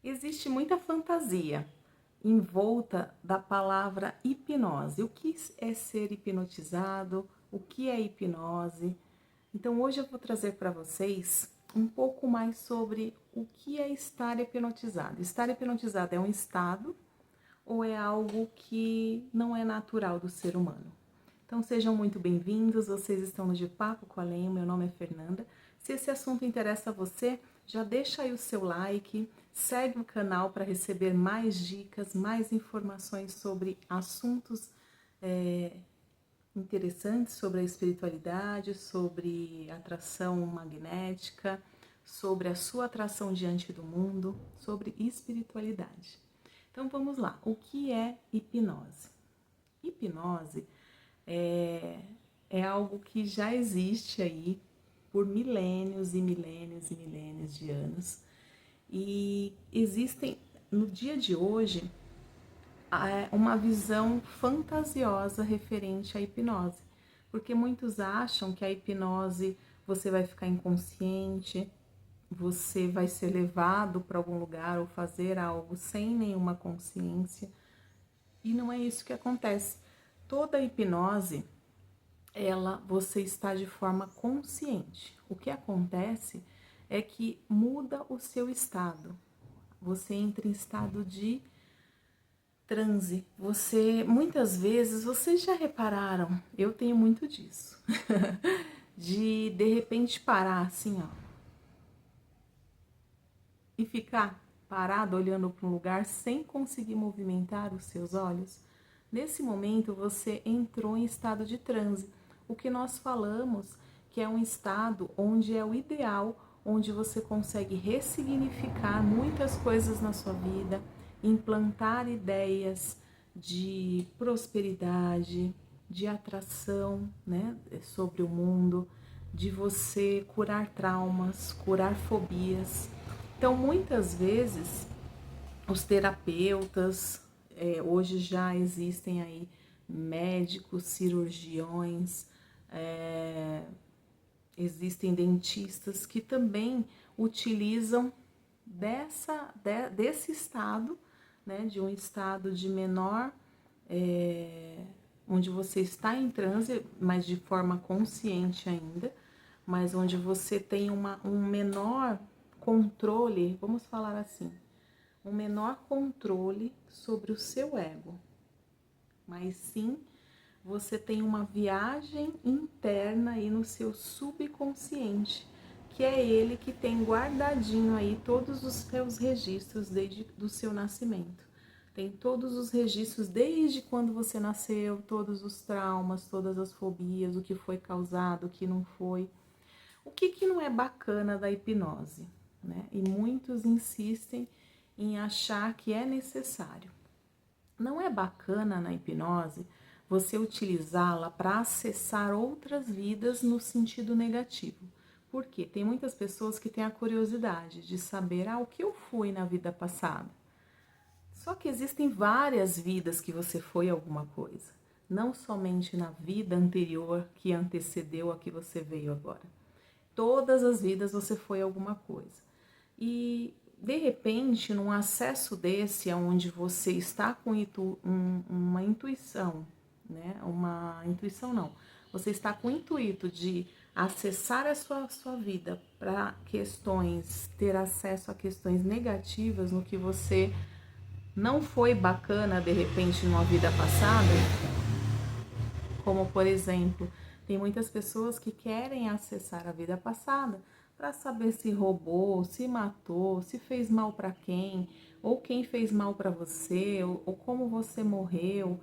Existe muita fantasia em volta da palavra hipnose. O que é ser hipnotizado? O que é hipnose? Então hoje eu vou trazer para vocês um pouco mais sobre o que é estar hipnotizado. Estar hipnotizado é um estado ou é algo que não é natural do ser humano? Então sejam muito bem-vindos, vocês estão no De Papo com a Lenha, meu nome é Fernanda. Se esse assunto interessa a você, já deixa aí o seu like, segue o canal para receber mais dicas, mais informações sobre assuntos interessantes sobre a espiritualidade, sobre atração magnética, sobre a sua atração diante do mundo, sobre espiritualidade. Então vamos lá, o que é hipnose? Hipnose é algo que já existe aí por milênios e milênios e milênios de anos. E existem, no dia de hoje, uma visão fantasiosa referente à hipnose. Porque muitos acham que a hipnose você vai ficar inconsciente, você vai ser levado para algum lugar ou fazer algo sem nenhuma consciência. E não é isso que acontece. Toda hipnose, você está de forma consciente. O que acontece é que muda o seu estado. Você entra em estado de transe. Muitas vezes, vocês já repararam, eu tenho muito disso, de repente parar assim, ó, e ficar parado olhando para um lugar sem conseguir movimentar os seus olhos. Nesse momento você entrou em estado de transe. O que nós falamos que é um estado onde é o ideal, onde você consegue ressignificar muitas coisas na sua vida, implantar ideias de prosperidade, de atração, né, sobre o mundo, de você curar traumas, curar fobias. Então, muitas vezes, os terapeutas, hoje já existem aí médicos, cirurgiões, existem dentistas que também utilizam desse estado, né, de um estado de menor, onde você está em transe, mas de forma consciente ainda, mas onde você tem um menor controle, vamos falar assim, um menor controle sobre o seu ego, mas sim você tem uma viagem interna aí no seu subconsciente, que é ele que tem guardadinho aí todos os seus registros desde do seu nascimento. Tem todos os registros desde quando você nasceu, todos os traumas, todas as fobias, o que foi causado, o que não foi. O que não é bacana da hipnose, né? E muitos insistem em achar que é necessário. Não é bacana na hipnose você utilizá-la para acessar outras vidas no sentido negativo. Por quê? Tem muitas pessoas que têm a curiosidade de saber o que eu fui na vida passada. Só que existem várias vidas que você foi alguma coisa, não somente na vida anterior que antecedeu a que você veio agora. Todas as vidas você foi alguma coisa. E de repente, num acesso desse, onde você está com uma intuição, né? Uma intuição não. Você está com o intuito de acessar a sua vida para questões, ter acesso a questões negativas no que você não foi bacana de repente numa vida passada, como por exemplo, tem muitas pessoas que querem acessar a vida passada para saber se roubou, se matou, se fez mal para quem, ou quem fez mal para você, ou como você morreu.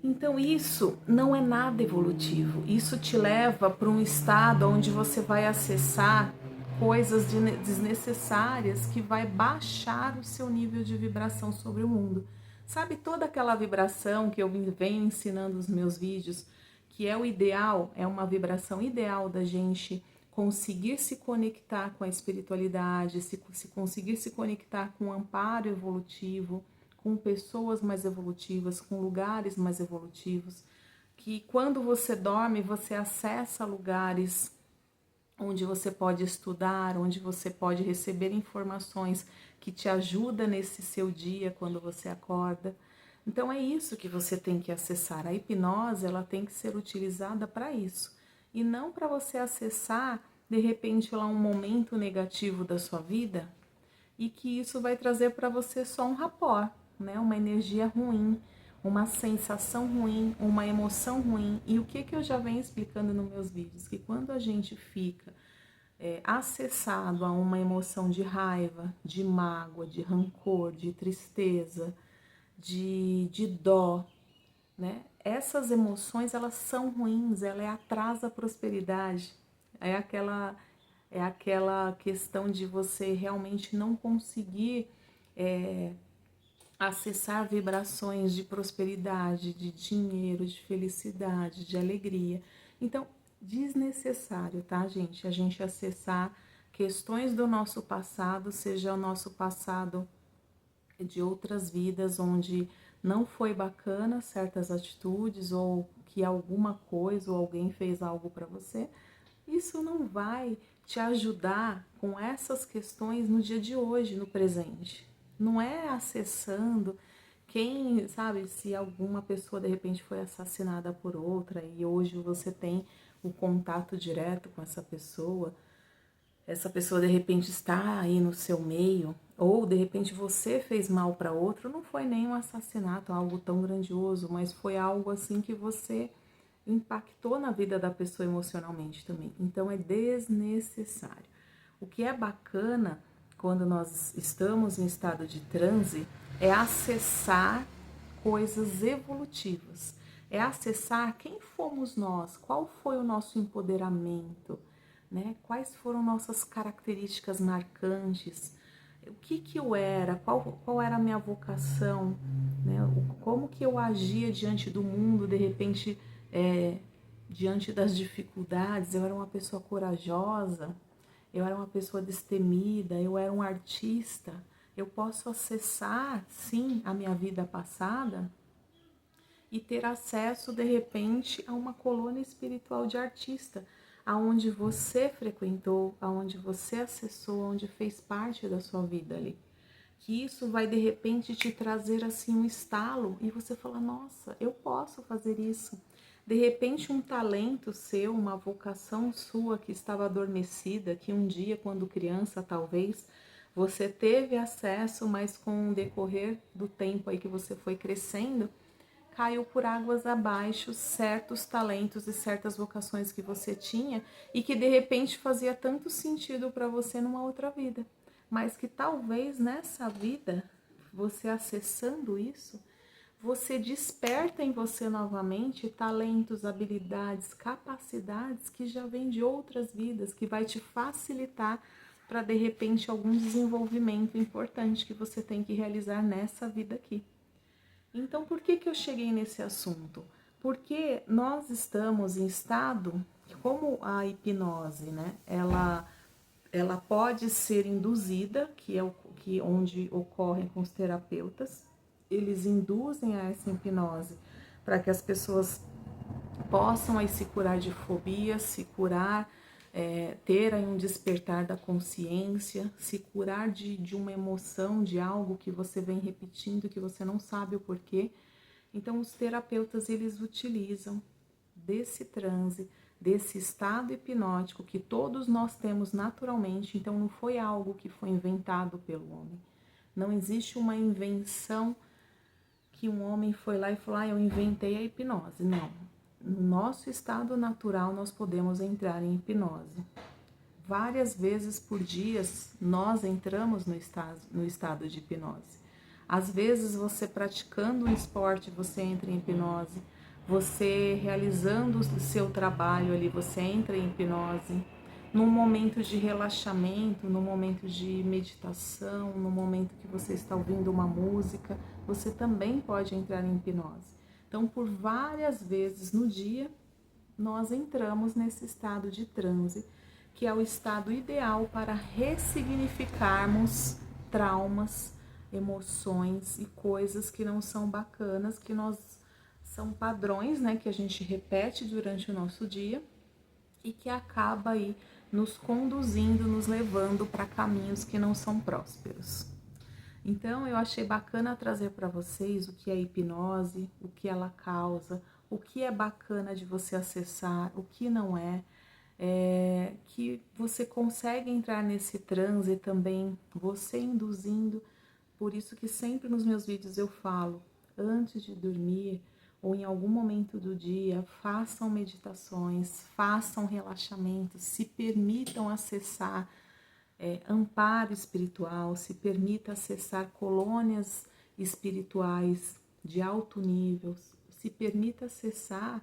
Então isso não é nada evolutivo. Isso te leva para um estado onde você vai acessar coisas desnecessárias que vai baixar o seu nível de vibração sobre o mundo. Sabe toda aquela vibração que eu venho ensinando nos meus vídeos, que é o ideal, é uma vibração ideal da gente conseguir se conectar com a espiritualidade, se conseguir se conectar com o amparo evolutivo, com pessoas mais evolutivas, com lugares mais evolutivos, que quando você dorme, você acessa lugares onde você pode estudar, onde você pode receber informações que te ajudam nesse seu dia quando você acorda. Então é isso que você tem que acessar. A hipnose, ela tem que ser utilizada para isso e não para você acessar de repente lá um momento negativo da sua vida e que isso vai trazer para você só um rapport, né? Uma energia ruim, uma sensação ruim, uma emoção ruim. E o que eu já venho explicando nos meus vídeos, que quando a gente fica acessado a uma emoção de raiva, de mágoa, de rancor, de tristeza, de dó, né? Essas emoções, elas são ruins, ela atrasa a prosperidade. É aquela questão de você realmente não conseguir acessar vibrações de prosperidade, de dinheiro, de felicidade, de alegria. Então, desnecessário, tá, gente? A gente acessar questões do nosso passado, seja o nosso passado de outras vidas onde não foi bacana certas atitudes ou que alguma coisa ou alguém fez algo para você, isso não vai te ajudar com essas questões no dia de hoje, no presente. Não é acessando quem, sabe, se alguma pessoa de repente foi assassinada por outra e hoje você tem o contato direto com essa pessoa de repente está aí no seu meio, ou de repente você fez mal para outro, não foi nem um assassinato, algo tão grandioso, mas foi algo assim que você impactou na vida da pessoa emocionalmente também. Então é desnecessário. O que é bacana quando nós estamos em estado de transe é acessar coisas evolutivas, é acessar quem fomos nós, qual foi o nosso empoderamento, né? Quais foram nossas características marcantes, o que eu era, qual era a minha vocação, né? Como que eu agia diante do mundo, de repente, diante das dificuldades. Eu era uma pessoa corajosa, eu era uma pessoa destemida, eu era um artista. Eu posso acessar, sim, a minha vida passada e ter acesso, de repente, a uma colônia espiritual de artista, aonde você frequentou, aonde você acessou, onde fez parte da sua vida ali. Que isso vai, de repente, te trazer, assim, um estalo e você fala, nossa, eu posso fazer isso. De repente, um talento seu, uma vocação sua que estava adormecida, que um dia, quando criança, talvez, você teve acesso, mas com o decorrer do tempo aí que você foi crescendo, caiu por águas abaixo certos talentos e certas vocações que você tinha e que de repente fazia tanto sentido para você numa outra vida, mas que talvez nessa vida, você acessando isso, você desperta em você novamente talentos, habilidades, capacidades que já vêm de outras vidas, que vai te facilitar para de repente algum desenvolvimento importante que você tem que realizar nessa vida aqui. Então, por que eu cheguei nesse assunto? Porque nós estamos em estado, como a hipnose, né? Ela pode ser induzida, que é onde ocorrem com os terapeutas. Eles induzem a essa hipnose para que as pessoas possam aí se curar de fobias, se curar, ter aí um despertar da consciência, se curar de uma emoção, de algo que você vem repetindo, que você não sabe o porquê. Então, os terapeutas, eles utilizam desse transe, desse estado hipnótico que todos nós temos naturalmente, então não foi algo que foi inventado pelo homem. Não existe uma invenção que um homem foi lá e falou, eu inventei a hipnose. Não. No nosso estado natural, nós podemos entrar em hipnose. Várias vezes por dia, nós entramos no estado de hipnose. Às vezes, você praticando um esporte, você entra em hipnose. Você realizando o seu trabalho ali, você entra em hipnose. Num momento de relaxamento, num momento de meditação, no momento que você está ouvindo uma música, você também pode entrar em hipnose. Então, por várias vezes no dia, nós entramos nesse estado de transe, que é o estado ideal para ressignificarmos traumas, emoções e coisas que não são bacanas, que são padrões, né, que a gente repete durante o nosso dia e que acaba aí nos conduzindo, nos levando para caminhos que não são prósperos. Então, eu achei bacana trazer para vocês o que é hipnose, o que ela causa, o que é bacana de você acessar, o que não é, que você consegue entrar nesse transe também, você induzindo. Por isso que sempre nos meus vídeos eu falo, antes de dormir ou em algum momento do dia, façam meditações, façam relaxamentos, se permitam acessar amparo espiritual, se permita acessar colônias espirituais de alto nível, se permita acessar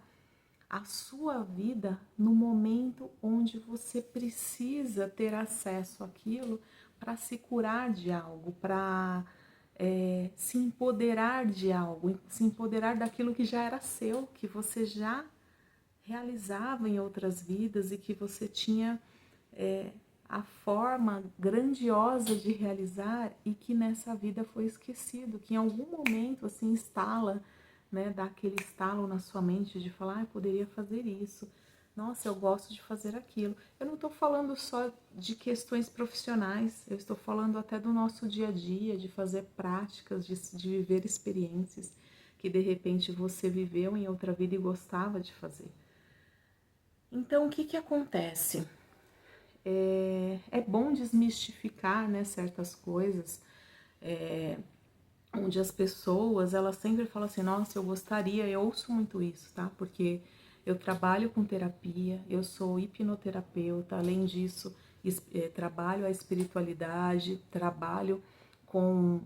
a sua vida no momento onde você precisa ter acesso àquilo para se curar de algo, para se empoderar de algo, se empoderar daquilo que já era seu, que você já realizava em outras vidas e que você tinha a forma grandiosa de realizar e que nessa vida foi esquecido, que em algum momento assim instala, né, dá aquele estalo na sua mente de falar, eu poderia fazer isso, nossa, eu gosto de fazer aquilo. Eu não estou falando só de questões profissionais, eu estou falando até do nosso dia a dia, de fazer práticas, de viver experiências que de repente você viveu em outra vida e gostava de fazer. Então, o que acontece? É bom desmistificar, né, certas coisas, onde as pessoas, elas sempre falam assim, nossa, eu gostaria, eu ouço muito isso, tá? Porque eu trabalho com terapia, eu sou hipnoterapeuta, além disso, trabalho a espiritualidade, trabalho com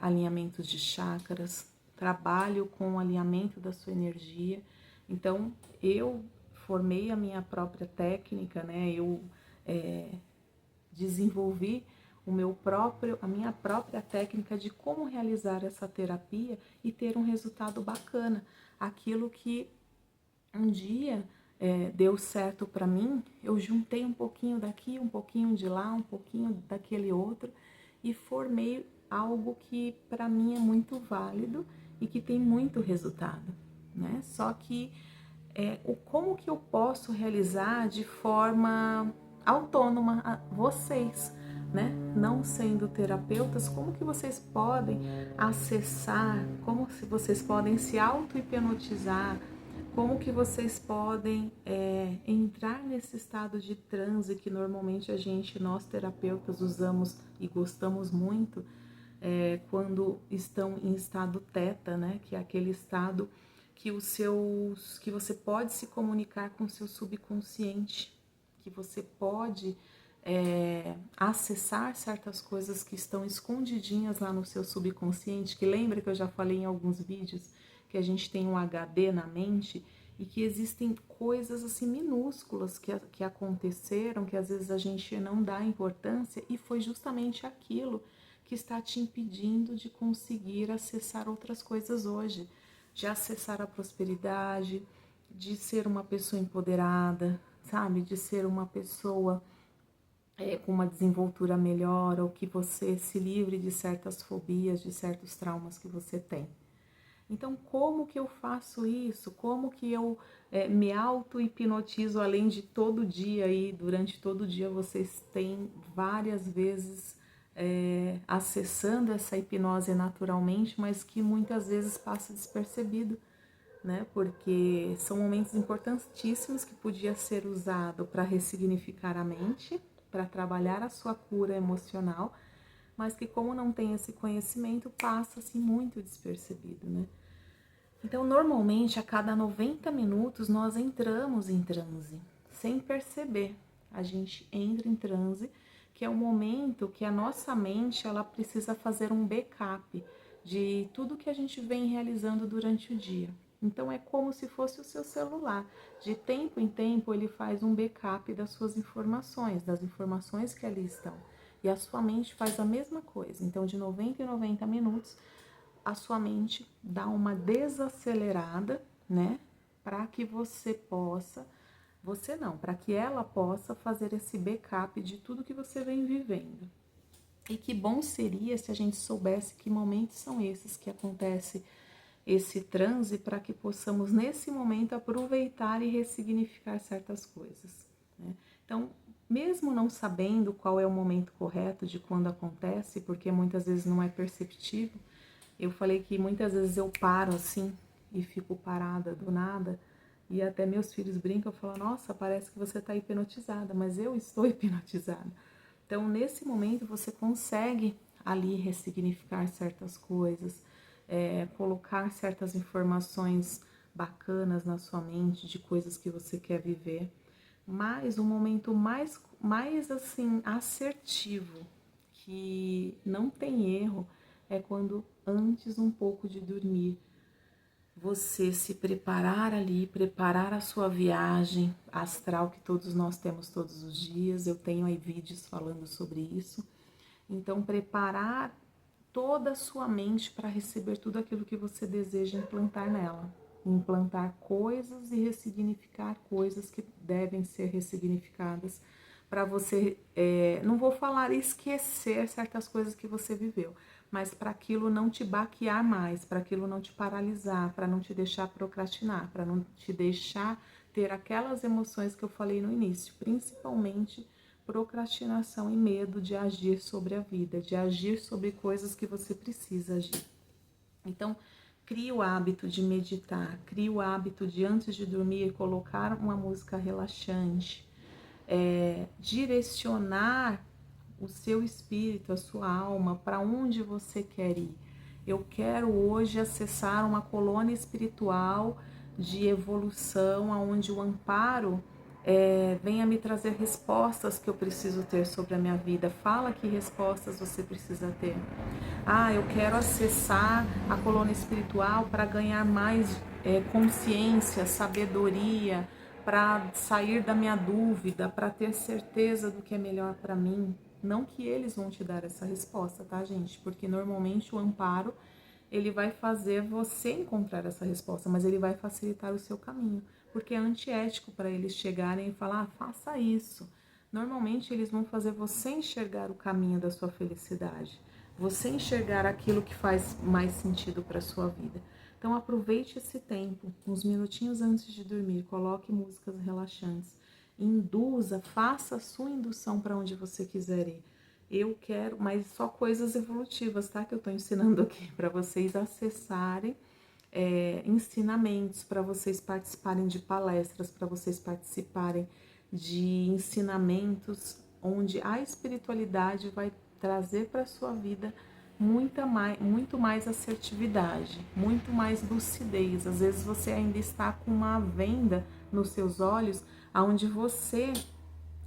alinhamentos de chakras, trabalho com alinhamento da sua energia. Então, eu formei a minha própria técnica, né? Eu desenvolvi a minha própria técnica de como realizar essa terapia e ter um resultado bacana. Aquilo que um dia deu certo para mim, eu juntei um pouquinho daqui, um pouquinho de lá, um pouquinho daquele outro e formei algo que para mim é muito válido e que tem muito resultado, né? Só que como que eu posso realizar de forma autônoma vocês, né? Não sendo terapeutas, como que vocês podem acessar, como se vocês podem se auto-hipnotizar, como que vocês podem entrar nesse estado de transe que normalmente nós terapeutas usamos e gostamos muito quando estão em estado teta, né? Que é aquele estado que você pode se comunicar com o seu subconsciente, que você pode acessar certas coisas que estão escondidinhas lá no seu subconsciente, que lembra que eu já falei em alguns vídeos que a gente tem um HD na mente e que existem coisas assim minúsculas que aconteceram, que às vezes a gente não dá importância e foi justamente aquilo que está te impedindo de conseguir acessar outras coisas hoje, de acessar a prosperidade, de ser uma pessoa empoderada, sabe? De ser uma pessoa com uma desenvoltura melhor, ou que você se livre de certas fobias, de certos traumas que você tem. Então, como que eu faço isso? Como que eu me auto-hipnotizo, além de todo dia aí, durante todo o dia vocês têm várias vezes acessando essa hipnose naturalmente, mas que muitas vezes passa despercebido, né? Porque são momentos importantíssimos que podia ser usado para ressignificar a mente, para trabalhar a sua cura emocional, mas que como não tem esse conhecimento, passa assim muito despercebido, né? Então, normalmente, a cada 90 minutos, nós entramos em transe, sem perceber. A gente entra em transe, que é o momento que a nossa mente, ela precisa fazer um backup de tudo que a gente vem realizando durante o dia. Então, é como se fosse o seu celular. De tempo em tempo, ele faz um backup das suas informações, das informações que ali estão. E a sua mente faz a mesma coisa. Então, de 90 em 90 minutos, a sua mente dá uma desacelerada, né? Para que para que ela possa fazer esse backup de tudo que você vem vivendo. E que bom seria se a gente soubesse que momentos são esses que acontece esse transe, para que possamos nesse momento aproveitar e ressignificar certas coisas, né? Então, mesmo não sabendo qual é o momento correto de quando acontece, porque muitas vezes não é perceptível. Eu falei que muitas vezes eu paro assim e fico parada do nada, e até meus filhos brincam, falam, nossa, parece que você está hipnotizada, mas eu estou hipnotizada. Então, nesse momento, você consegue ali ressignificar certas coisas, colocar certas informações bacanas na sua mente de coisas que você quer viver. Mas o momento mais assim assertivo, que não tem erro, é quando antes um pouco de dormir, você se preparar ali, preparar a sua viagem astral que todos nós temos todos os dias. Eu tenho aí vídeos falando sobre isso. Então, preparar toda a sua mente para receber tudo aquilo que você deseja implantar nela. Implantar coisas e ressignificar coisas que devem ser ressignificadas para você, não vou falar esquecer certas coisas que você viveu, mas para aquilo não te baquear mais, para aquilo não te paralisar, para não te deixar procrastinar, para não te deixar ter aquelas emoções que eu falei no início, principalmente procrastinação e medo de agir sobre a vida, de agir sobre coisas que você precisa agir. Então, crie o hábito de meditar, crie o hábito de antes de dormir colocar uma música relaxante, direcionar o seu espírito, a sua alma, para onde você quer ir. Eu quero hoje acessar uma colônia espiritual de evolução, onde o amparo venha me trazer respostas que eu preciso ter sobre a minha vida. Fala que respostas você precisa ter. Ah, eu quero acessar a colônia espiritual para ganhar mais consciência, sabedoria, para sair da minha dúvida, para ter certeza do que é melhor para mim. Não que eles vão te dar essa resposta, tá, gente? Porque normalmente o amparo, ele vai fazer você encontrar essa resposta, mas ele vai facilitar o seu caminho, porque é antiético para eles chegarem e falar, ah, faça isso. Normalmente eles vão fazer você enxergar o caminho da sua felicidade, você enxergar aquilo que faz mais sentido para sua vida. Então aproveite esse tempo, uns minutinhos antes de dormir, coloque músicas relaxantes, induza, faça a sua indução para onde você quiser ir. Eu quero, mas só coisas evolutivas, tá? Que eu tô ensinando aqui para vocês acessarem ensinamentos, para vocês participarem de palestras, para vocês participarem de ensinamentos onde a espiritualidade vai trazer para sua vida muito mais assertividade, muito mais lucidez. Às vezes você ainda está com uma venda nos seus olhos, aonde você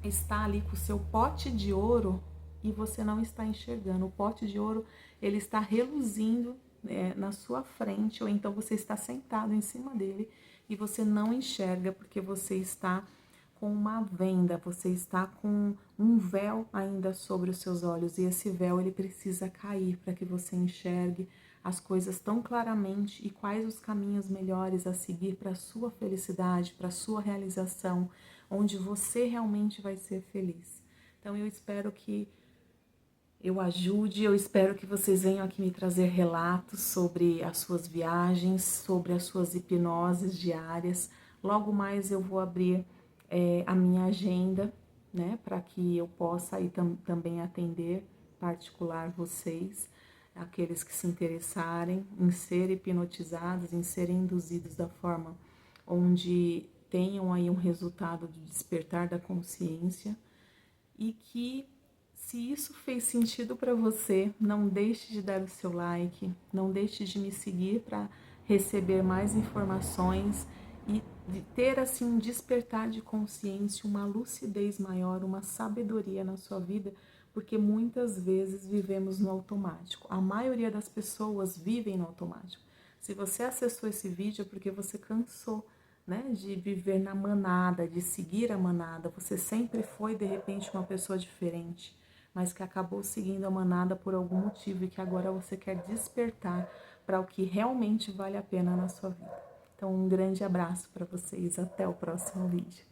está ali com o seu pote de ouro e você não está enxergando. O pote de ouro, ele está reluzindo na sua frente, ou então você está sentado em cima dele e você não enxerga porque você está com uma venda, você está com um véu ainda sobre os seus olhos, e esse véu ele precisa cair para que você enxergue as coisas tão claramente e quais os caminhos melhores a seguir para a sua felicidade, para a sua realização, onde você realmente vai ser feliz. Então eu espero que eu ajude, eu espero que vocês venham aqui me trazer relatos sobre as suas viagens, sobre as suas hipnoses diárias. Logo mais eu vou abrir a minha agenda, né, para que eu possa aí também atender particular vocês, aqueles que se interessarem em ser hipnotizados, em serem induzidos da forma onde tenham aí um resultado de despertar da consciência, e que, se isso fez sentido para você, não deixe de dar o seu like, não deixe de me seguir para receber mais informações e de ter assim um despertar de consciência, uma lucidez maior, uma sabedoria na sua vida, porque muitas vezes vivemos no automático. A maioria das pessoas vivem no automático. Se você acessou esse vídeo é porque você cansou, né, de viver na manada, de seguir a manada. Você sempre foi, de repente, uma pessoa diferente, mas que acabou seguindo a manada por algum motivo e que agora você quer despertar para o que realmente vale a pena na sua vida. Então, um grande abraço para vocês. Até o próximo vídeo.